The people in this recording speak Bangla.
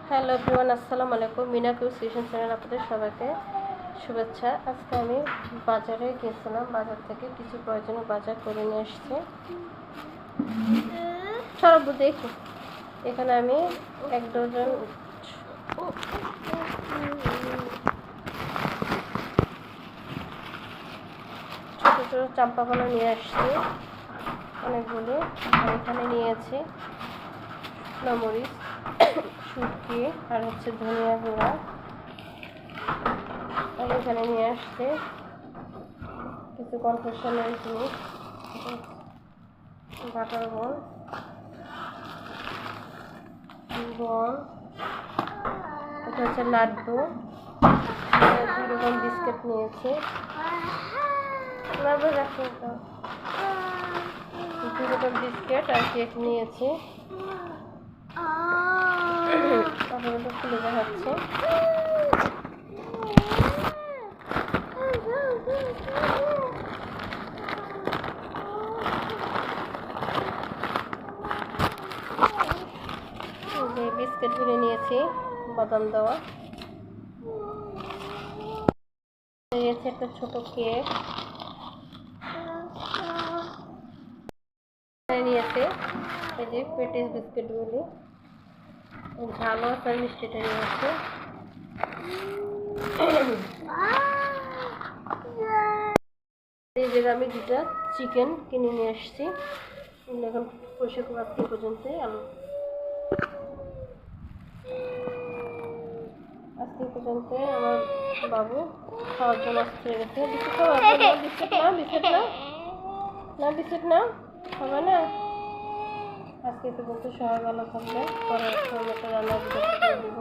হ্যালো এভরিওয়ান, আসসালামু আলাইকুম। মিনা কিউস কিচেন চ্যানেল আপনাদের সবাইকে শুভেচ্ছা। আজকে আমি বাজারে গেছিলাম, বাজার থেকে কিছু প্রয়োজনীয় বাজার করে নিয়ে এসেছি। সব দেখি, এখানে আমি 1 ডজন ছোটো ছোটো চাম্পাগুলো নিয়ে আসছি অনেকগুলি। আর এখানে নিয়েছি মরিচ, শুটকি আর ধনিয়া গুঁড়া। আর এখানে নিয়ে আসছে কিছু কনফেকশনের জিনিস, বাটার বল, এটা হচ্ছে লাড্ডু, 2 রকম বিস্কিট নিয়েছি, 2 রকম বিস্কিট আর কেক নিয়েছি। আপনাদের খুলে দেখাচ্ছে। যে বিস্কিটগুলো নিয়েছি বাদাম দেওয়া, একটা ছোট কেক নিয়েছে। এই যে পেটিস বিস্কিটগুলি, ঝাল আছে, মিষ্টিটা নিয়েছে। এই যে আমি 2টা চিকেন কিনে নিয়ে এসেছি। এখন পরিষ্কার করে আজকে পর্যন্ত আমার বাবু খাওয়ার জন্য আসতে গেছে। বিস্কুট না হবে না। আজকে পর্যন্ত সবাই ভালো থাকবে, পরে একটা রান্নার ভিডিও দিব।